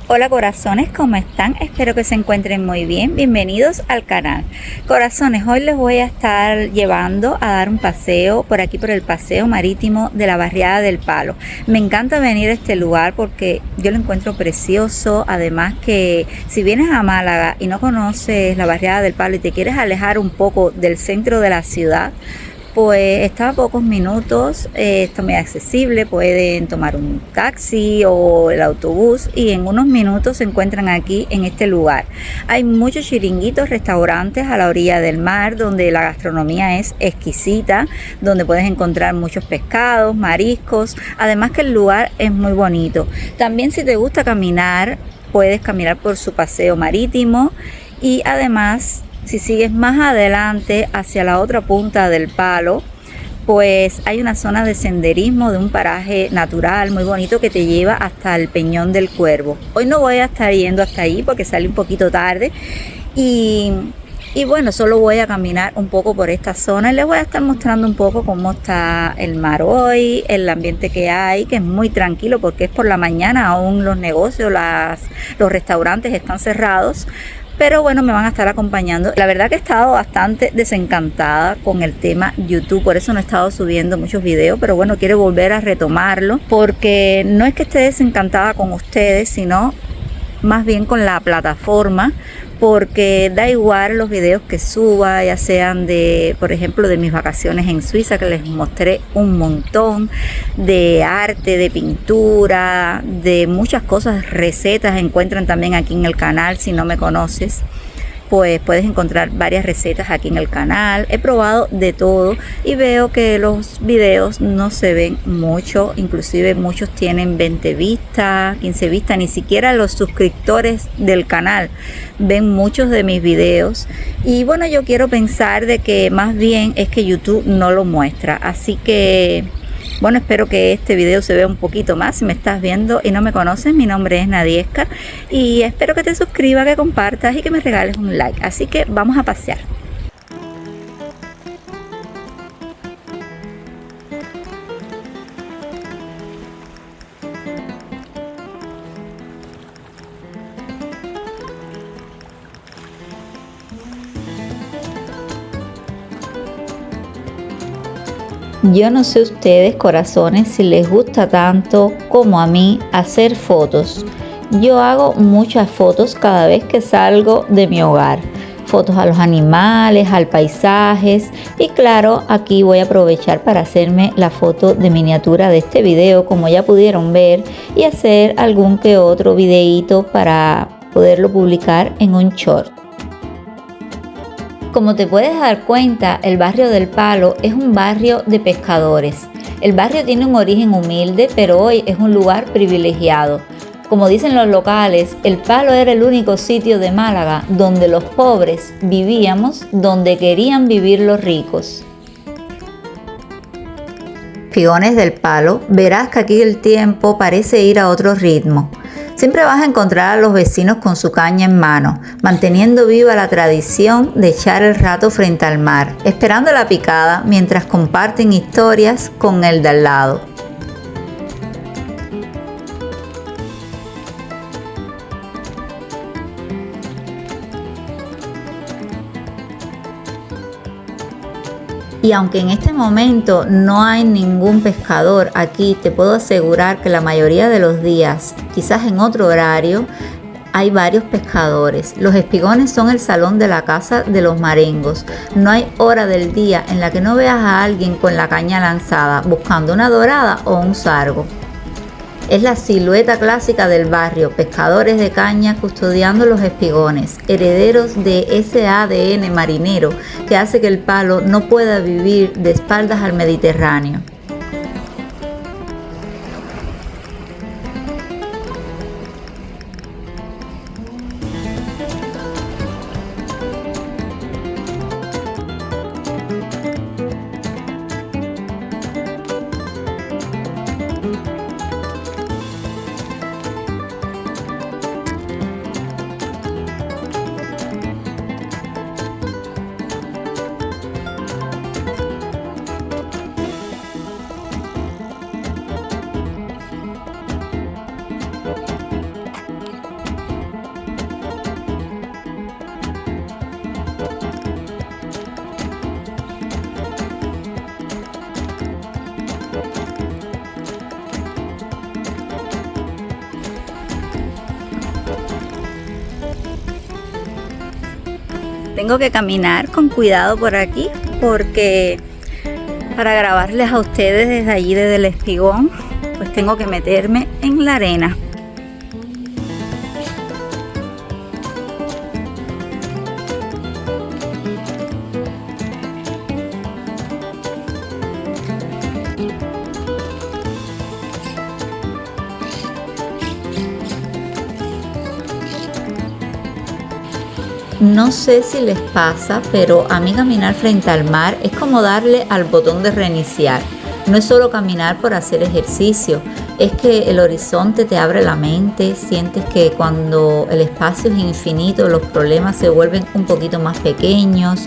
Hola corazones, ¿cómo están? Espero que se encuentren muy bien. Bienvenidos al canal. Corazones, hoy les voy a estar llevando a dar un paseo por aquí por el paseo marítimo de la barriada del Palo. Me encanta venir a este lugar porque yo lo encuentro precioso. Además que si vienes a Málaga y no conoces la barriada del Palo y te quieres alejar un poco del centro de la ciudad, pues está a pocos minutos, está muy accesible, pueden tomar un taxi o el autobús y en unos minutos se encuentran aquí en este lugar. Hay muchos chiringuitos, restaurantes a la orilla del mar donde la gastronomía es exquisita, donde puedes encontrar muchos pescados, mariscos, además que el lugar es muy bonito. También si te gusta caminar, puedes caminar por su paseo marítimo y además si sigues más adelante hacia la otra punta del Palo, pues hay una zona de senderismo de un paraje natural muy bonito que te lleva hasta el Peñón del Cuervo. Hoy no voy a estar yendo hasta allí porque salí un poquito tarde y bueno, solo voy a caminar un poco por esta zona y les voy a estar mostrando un poco cómo está el mar hoy, el ambiente que hay, que es muy tranquilo porque es por la mañana, aún los negocios, los restaurantes están cerrados. Pero bueno, me van a estar acompañando. La verdad que he estado bastante desencantada con el tema YouTube, por eso no he estado subiendo muchos videos, pero bueno, quiero volver a retomarlo, porque no es que esté desencantada con ustedes, sino más bien con la plataforma, porque da igual los videos que suba, ya sean de, por ejemplo, de mis vacaciones en Suiza, que les mostré un montón, de arte, de pintura, de muchas cosas, recetas, encuentran también aquí en el canal. Si no me conoces, pues puedes encontrar varias recetas aquí en el canal. He probado de todo y veo que los videos no se ven mucho, inclusive muchos tienen 20 vistas, 15 vistas, ni siquiera los suscriptores del canal ven muchos de mis videos. Y bueno, yo quiero pensar de que más bien es que YouTube no lo muestra, así que bueno, espero que este video se vea un poquito más. Si me estás viendo y no me conoces, mi nombre es Nadieska y espero que te suscribas, que compartas y que me regales un like. Así que vamos a pasear. Yo no sé ustedes, corazones, si les gusta tanto como a mí hacer fotos. Yo hago muchas fotos cada vez que salgo de mi hogar. Fotos a los animales, al paisajes y claro, aquí voy a aprovechar para hacerme la foto de miniatura de este video, como ya pudieron ver, y hacer algún que otro videíto para poderlo publicar en un short. Como te puedes dar cuenta, el barrio del Palo es un barrio de pescadores. El barrio tiene un origen humilde, pero hoy es un lugar privilegiado. Como dicen los locales, el Palo era el único sitio de Málaga donde los pobres vivíamos, donde querían vivir los ricos. Espigones del Palo, verás que aquí el tiempo parece ir a otro ritmo. Siempre vas a encontrar a los vecinos con su caña en mano, manteniendo viva la tradición de echar el rato frente al mar, esperando la picada mientras comparten historias con el de al lado. Y aunque en este momento no hay ningún pescador aquí, te puedo asegurar que la mayoría de los días, quizás en otro horario, hay varios pescadores. Los espigones son el salón de la casa de los marengos. No hay hora del día en la que no veas a alguien con la caña lanzada, buscando una dorada o un sargo. Es la silueta clásica del barrio, pescadores de caña custodiando los espigones, herederos de ese ADN marinero que hace que el Palo no pueda vivir de espaldas al Mediterráneo. Tengo que caminar con cuidado por aquí porque para grabarles a ustedes desde allí, desde el espigón, pues tengo que meterme en la arena. No sé si les pasa, pero a mí caminar frente al mar es como darle al botón de reiniciar. No es solo caminar por hacer ejercicio, es que el horizonte te abre la mente, sientes que cuando el espacio es infinito, los problemas se vuelven un poquito más pequeños,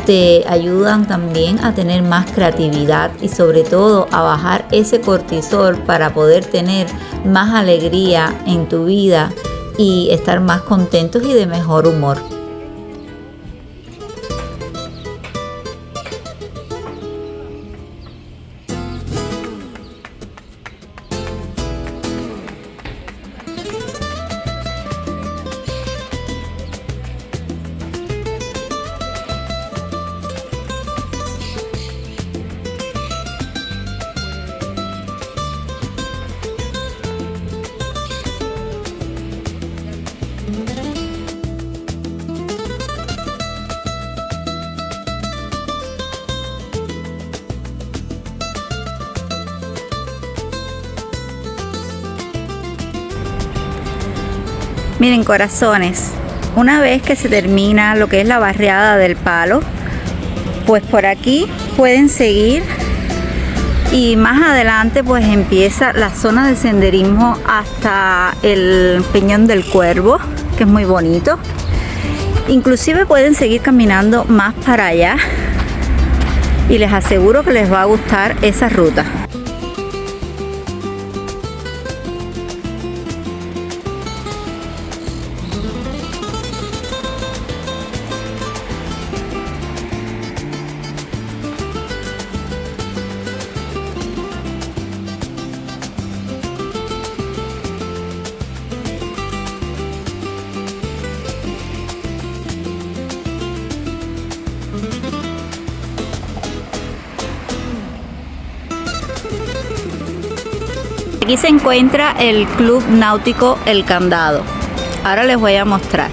te ayudan también a tener más creatividad y sobre todo a bajar ese cortisol para poder tener más alegría en tu vida y estar más contentos y de mejor humor. Miren, corazones, una vez que se termina lo que es la barriada del palo, pues por aquí pueden seguir y más adelante pues empieza la zona de senderismo hasta el Peñón del Cuervo, que es muy bonito. Inclusive pueden seguir caminando más para allá y les aseguro que les va a gustar esa ruta. Aquí se encuentra el Club Náutico El Candado. Ahora les voy a mostrar.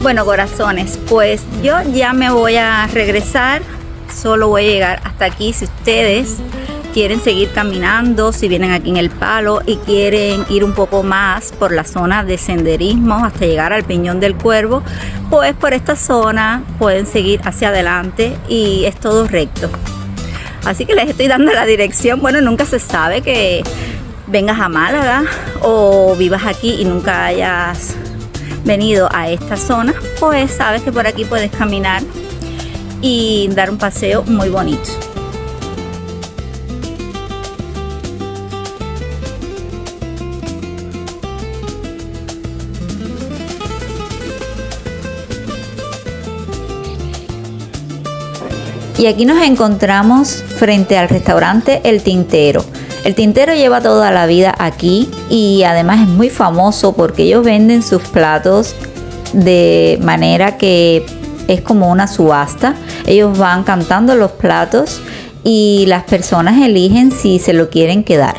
Bueno, corazones, pues yo ya me voy a regresar, solo voy a llegar hasta aquí. Si ustedes quieren seguir caminando, si vienen aquí en el palo y quieren ir un poco más por la zona de senderismo hasta llegar al Peñón del Cuervo, pues por esta zona pueden seguir hacia adelante y es todo recto. Así que les estoy dando la dirección. Bueno, nunca se sabe que vengas a Málaga o vivas aquí y nunca hayas venido a esta zona, pues sabes que por aquí puedes caminar y dar un paseo muy bonito. Y aquí nos encontramos frente al restaurante El Tintero. El Tintero lleva toda la vida aquí y además es muy famoso porque ellos venden sus platos de manera que es como una subasta. Ellos van cantando los platos y las personas eligen si se lo quieren quedar.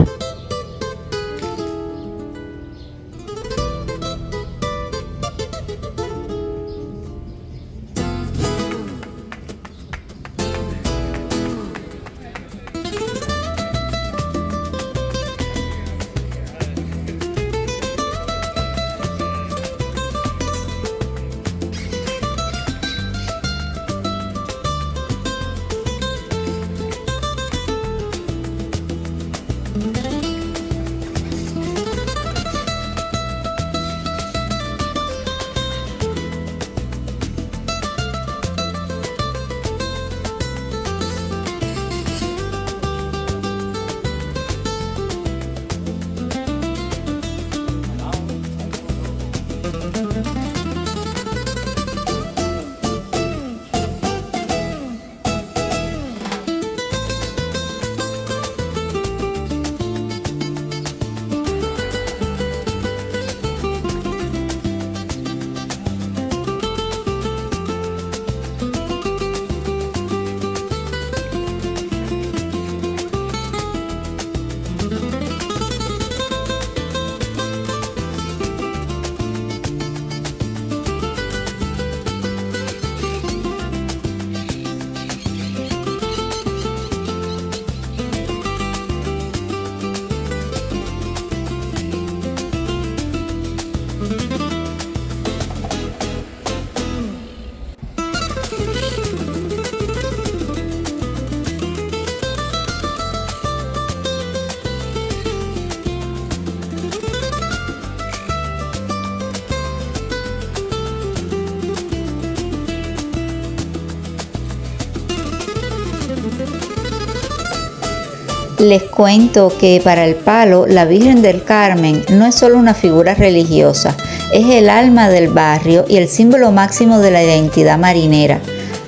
Les cuento que para el Palo, la Virgen del Carmen no es solo una figura religiosa, es el alma del barrio y el símbolo máximo de la identidad marinera.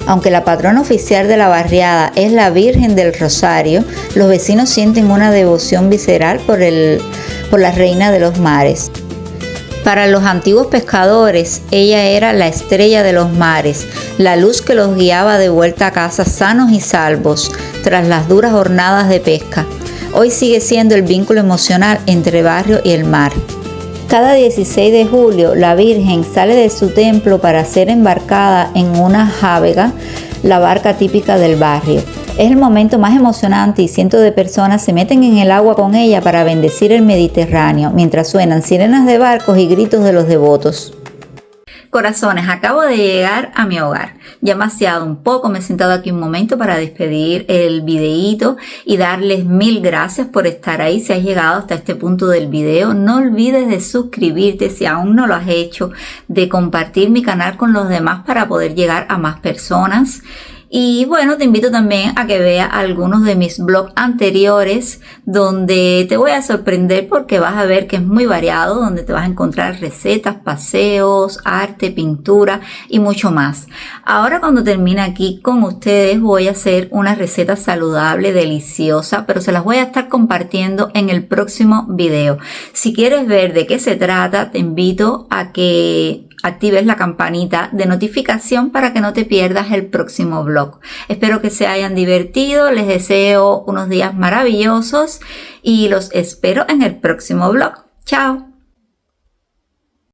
Aunque la patrona oficial de la barriada es la Virgen del Rosario, los vecinos sienten una devoción visceral por la Reina de los Mares. Para los antiguos pescadores, ella era la estrella de los mares, la luz que los guiaba de vuelta a casa sanos y salvos tras las duras jornadas de pesca. Hoy sigue siendo el vínculo emocional entre barrio y el mar. Cada 16 de julio, la Virgen sale de su templo para ser embarcada en una jávega, la barca típica del barrio. Es el momento más emocionante y cientos de personas se meten en el agua con ella para bendecir el Mediterráneo, mientras suenan sirenas de barcos y gritos de los devotos. Corazones, acabo de llegar a mi hogar. Ya vaciado un poco, me he sentado aquí un momento para despedir el videíto y darles mil gracias por estar ahí. Si has llegado hasta este punto del video, no olvides de suscribirte si aún no lo has hecho, de compartir mi canal con los demás para poder llegar a más personas. Y bueno, te invito también a que veas algunos de mis blogs anteriores donde te voy a sorprender porque vas a ver que es muy variado, donde te vas a encontrar recetas, paseos, arte, pintura y mucho más. Ahora cuando termine aquí con ustedes voy a hacer una receta saludable, deliciosa, pero se las voy a estar compartiendo en el próximo video. Si quieres ver de qué se trata, te invito a que actives la campanita de notificación para que no te pierdas el próximo vlog. Espero que se hayan divertido, les deseo unos días maravillosos y los espero en el próximo vlog. ¡Chao!